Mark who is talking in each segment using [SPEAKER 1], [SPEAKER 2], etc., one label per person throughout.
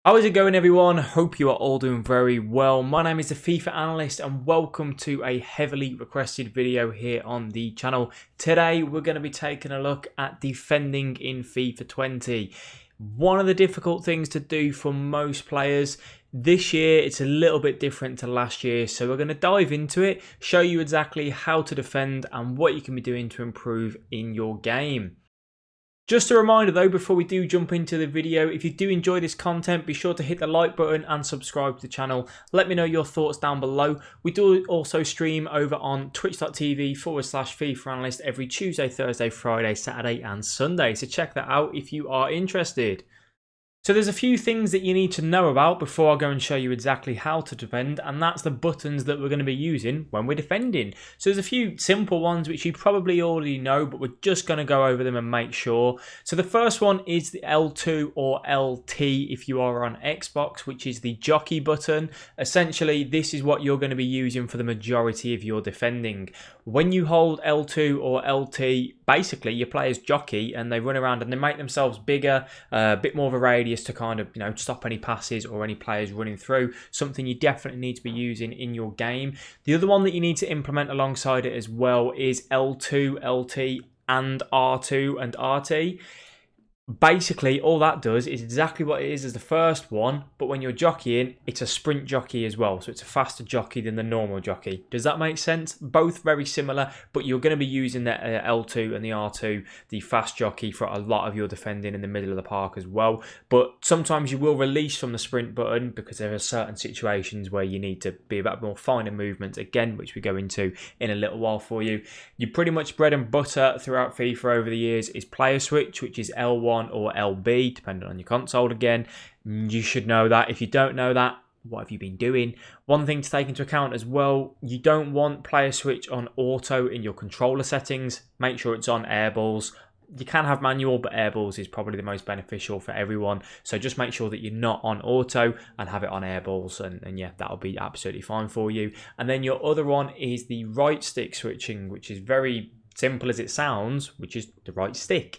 [SPEAKER 1] How is it going, everyone? Hope you are all doing very well. My name is the FIFA Analyst and welcome to a heavily requested video here on the channel. Today we're going to be taking a look at defending in FIFA 20. One of the difficult things to do for most players. This year it's a little bit different to last year, so we're going to dive into it, show you exactly how to defend and what you can be doing to improve in your game. Just a reminder though, before we do jump into the video, if you do enjoy this content, be sure to hit the like button and subscribe to the channel. Let me know your thoughts down below. We do also stream over on twitch.tv/FIFA Analyst every Tuesday, Thursday, Friday, Saturday and Sunday. So check that out if you are interested. So there's a few things that you need to know about before I go and show you exactly how to defend, and that's the buttons that we're going to be using when we're defending. So there's a few simple ones which you probably already know, but we're just going to go over them and make sure. So the first one is the L2 or LT if you are on Xbox, which is the jockey button. Essentially, this is what you're going to be using for the majority of your defending. When you hold L2 or LT, basically your players jockey and they run around and they make themselves bigger, a bit more of a radius to kind of, stop any passes or any players running through. Something you definitely need to be using in your game. The other one that you need to implement alongside it as well is L2, LT and R2 and RT. Basically, all that does is exactly what it is as the first one, but when you're jockeying, it's a sprint jockey as well. So it's a faster jockey than the normal jockey. Does that make sense? Both very similar, but you're going to be using the L2 and the R2, the fast jockey, for a lot of your defending in the middle of the park as well. But sometimes you will release from the sprint button because there are certain situations where you need to be a bit more finer movement, again, which we go into in a little while for you. You pretty much bread and butter throughout FIFA over the years is player switch, which is L1 or LB, depending on your console again. You should know that. If you don't know that, what have you been doing? One thing to take into account as well, you don't want player switch on auto in your controller settings. Make sure it's on airballs. You can have manual, but airballs is probably the most beneficial for everyone. So just make sure that you're not on auto and have it on airballs, and yeah, that'll be absolutely fine for you. And then your other one is the right stick switching, which is very simple as it sounds, which is the right stick.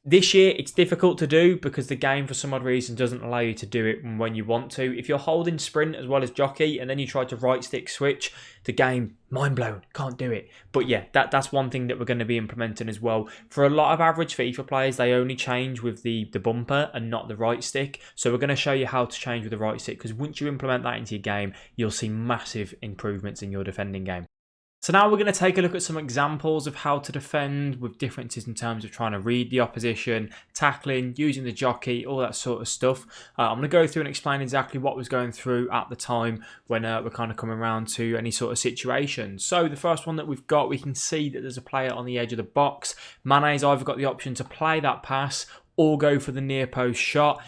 [SPEAKER 1] This year, it's difficult to do because the game, for some odd reason, doesn't allow you to do it when you want to. If you're holding sprint as well as jockey and then you try to right stick switch, the game, mind blown, can't do it. But yeah, that's one thing that we're going to be implementing as well. For a lot of average FIFA players, they only change with the bumper and not the right stick. So we're going to show you how to change with the right stick, because once you implement that into your game, you'll see massive improvements in your defending game. So now we're going to take a look at some examples of how to defend with differences in terms of trying to read the opposition, tackling, using the jockey, all that sort of stuff. I'm going to go through and explain exactly what was going through at the time when we're kind of coming around to any sort of situation. So the first one that we've got, we can see that there's a player on the edge of the box. Mane's either got the option to play that pass or go for the near post shot.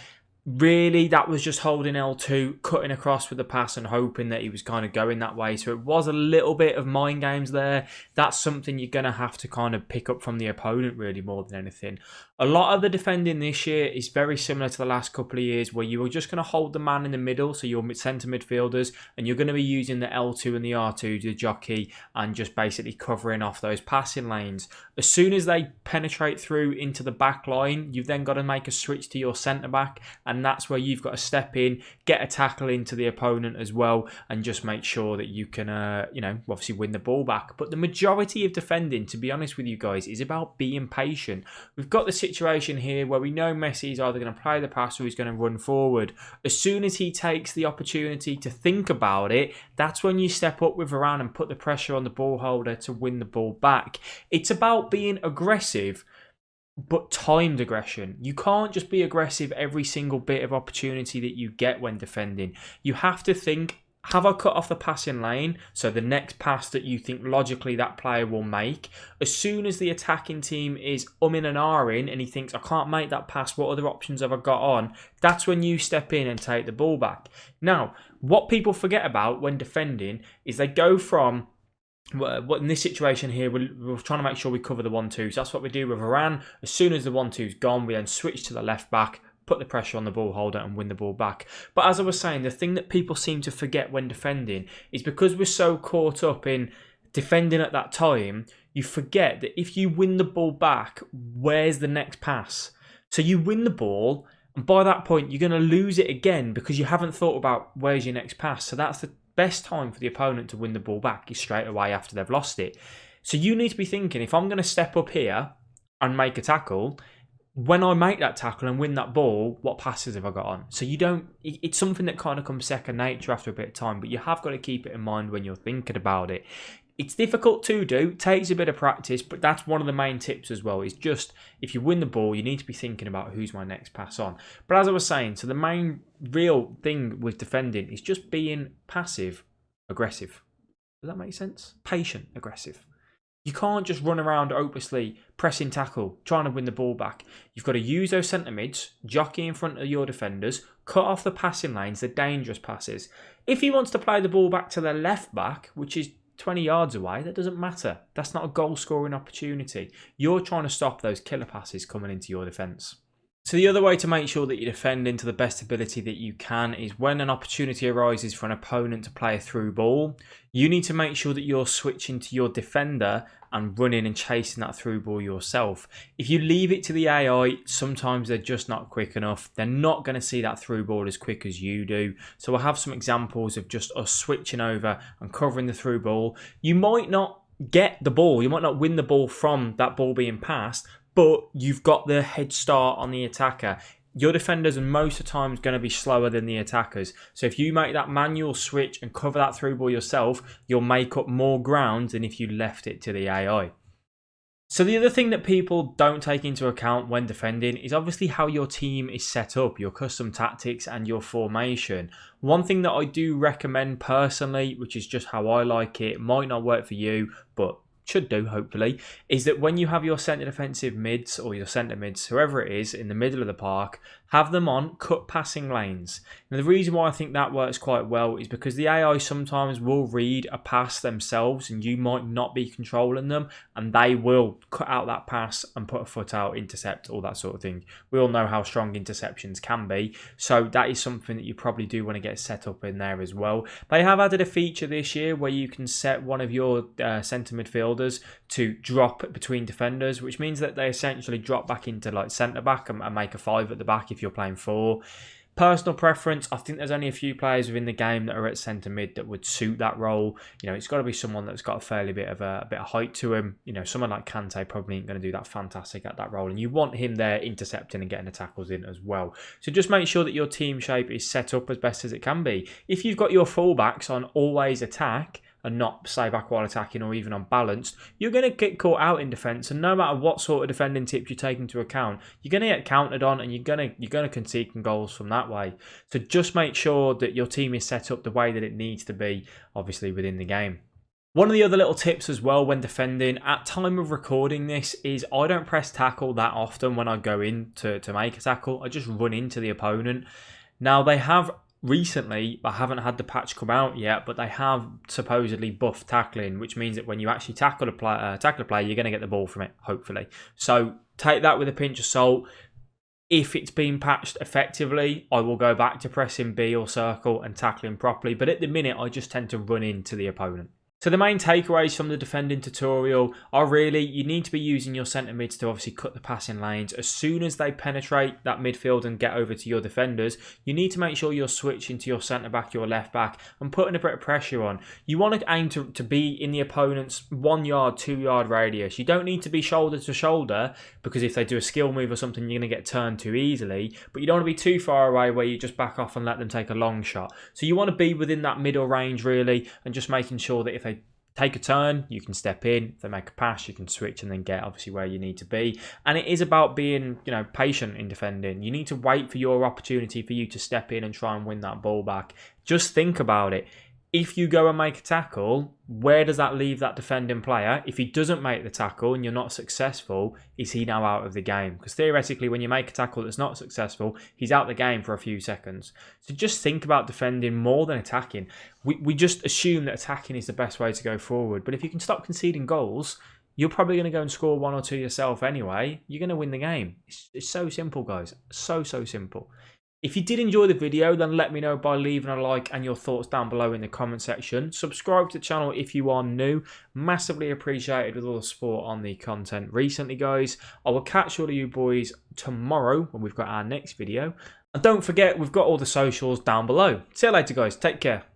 [SPEAKER 1] Really, that was just holding L2, cutting across with the pass and hoping that he was kind of going that way. So it was a little bit of mind games there. That's something you're going to have to kind of pick up from the opponent, really, more than anything. A lot of the defending this year is very similar to the last couple of years, where you are just going to hold the man in the middle, so your centre midfielders, and you're going to be using the L2 and the R2, the jockey, and just basically covering off those passing lanes. As soon as they penetrate through into the back line, you've then got to make a switch to your centre back, and that's where you've got to step in, get a tackle into the opponent as well, and just make sure that you can, obviously win the ball back. But the majority of defending, to be honest with you guys, is about being patient. We've got the situation here where we know Messi is either going to play the pass or he's going to run forward. As soon as he takes the opportunity to think about it, that's when you step up with Varane and put the pressure on the ball holder to win the ball back. It's about being aggressive, but timed aggression. You can't just be aggressive every single bit of opportunity that you get when defending. You have to think, have I cut off the passing lane? So the next pass that you think logically that player will make. As soon as the attacking team is umming and ahhing and he thinks, I can't make that pass, what other options have I got on? That's when you step in and take the ball back. Now, what people forget about when defending is they go from, in this situation here, we're trying to make sure we cover the 1-2. So that's what we do with Varane. As soon as the 1-2's gone, we then switch to the left back, put the pressure on the ball holder and win the ball back. But as I was saying, the thing that people seem to forget when defending is because we're so caught up in defending at that time, you forget that if you win the ball back, where's the next pass? So you win the ball, And by that point, you're going to lose it again because you haven't thought about where's your next pass. So that's the best time for the opponent to win the ball back, is straight away after they've lost it. So you need to be thinking, if I'm going to step up here and make a tackle, when I make that tackle and win that ball, what passes have I got on? So you don't, it's something that kind of comes second nature after a bit of time, but you have got to keep it in mind when you're thinking about it. It's difficult to do, takes a bit of practice, but that's one of the main tips as well. Is just, if you win the ball, you need to be thinking about who's my next pass on. But as I was saying, so the main real thing with defending is just being passive, aggressive. Does that make sense? Patient, aggressive. You can't just run around hopelessly, pressing tackle, trying to win the ball back. You've got to use those centre mids, jockey in front of your defenders, cut off the passing lanes, the dangerous passes. If he wants to play the ball back to the left back, which is 20 yards away, that doesn't matter. That's not a goal scoring opportunity. You're trying to stop those killer passes coming into your defence. So the other way to make sure that you defend into the best ability that you can is when an opportunity arises for an opponent to play a through ball, you need to make sure that you're switching to your defender and running and chasing that through ball yourself. If you leave it to the AI, sometimes they're just not quick enough. They're not going to see that through ball as quick as you do. So I have some examples of just us switching over and covering the through ball. You might not get the ball, you might not win the ball from that ball being passed, but you've got the head start on the attacker. Your defenders are most of the time going to be slower than the attackers. So if you make that manual switch and cover that through ball yourself, you'll make up more ground than if you left it to the AI. So the other thing that people don't take into account when defending is obviously how your team is set up, your custom tactics and your formation. One thing that I do recommend personally, which is just how I like it, might not work for you, but should do hopefully, is that when you have your centre defensive mids or your centre mids, whoever it is, in the middle of the park, have them on cut passing lanes. Now the reason why I think that works quite well is because the AI sometimes will read a pass themselves and you might not be controlling them, and they will cut out that pass and put a foot out, intercept, all that sort of thing. We all know how strong interceptions can be, so that is something that you probably do want to get set up in there as well. They have added a feature this year where you can set one of your centre midfielders to drop between defenders, which means that they essentially drop back into like centre back and make a 5 at the back if you're playing 4. Personal preference, I think there's only a few players within the game that are at centre mid that would suit that role. You know, it's got to be someone that's got a fairly bit of height to him. You know, someone like Kante probably ain't going to do that fantastic at that role, and you want him there intercepting and getting the tackles in as well. So just make sure that your team shape is set up as best as it can be. If you've got your fullbacks on always attack and not stay back while attacking or even unbalanced, you're going to get caught out in defence, and no matter what sort of defending tips you take into account, you're going to get countered on and you're going to concede goals from that way. So just make sure that your team is set up the way that it needs to be, obviously within the game. One of the other little tips as well when defending, at time of recording this, is I don't press tackle that often when I go in to make a tackle. I just run into the opponent. Now they have recently, I haven't had the patch come out yet, but they have supposedly buffed tackling, which means that when you actually tackle a player, you're going to get the ball from it, hopefully. So take that with a pinch of salt. If it's been patched effectively, I will go back to pressing B or circle and tackling properly. But at the minute, I just tend to run into the opponent. So the main takeaways from the defending tutorial are really, you need to be using your centre mids to obviously cut the passing lanes. As soon as they penetrate that midfield and get over to your defenders, you need to make sure you're switching to your centre back, your left back, and putting a bit of pressure on. You want to aim to be in the opponent's 1 yard, 2 yard radius. You don't need to be shoulder to shoulder, because if they do a skill move or something, you're going to get turned too easily. But you don't want to be too far away where you just back off and let them take a long shot. So you want to be within that middle range really, and just making sure that if they take a turn, you can step in. If they make a pass, you can switch and then get obviously where you need to be. And it is about being, patient in defending. You need to wait for your opportunity for you to step in and try and win that ball back. Just think about it. If you go and make a tackle, where does that leave that defending player? If he doesn't make the tackle and you're not successful, is he now out of the game? Because theoretically, when you make a tackle that's not successful, he's out the game for a few seconds. So just think about defending more than attacking. We just assume that attacking is the best way to go forward. But if you can stop conceding goals, you're probably going to go and score 1 or 2 yourself anyway. You're going to win the game. It's so simple, guys. So simple. If you did enjoy the video, then let me know by leaving a like and your thoughts down below in the comment section. Subscribe to the channel if you are new. Massively appreciated with all the support on the content recently, guys. I will catch all of you boys tomorrow when we've got our next video. And don't forget, we've got all the socials down below. See you later, guys. Take care.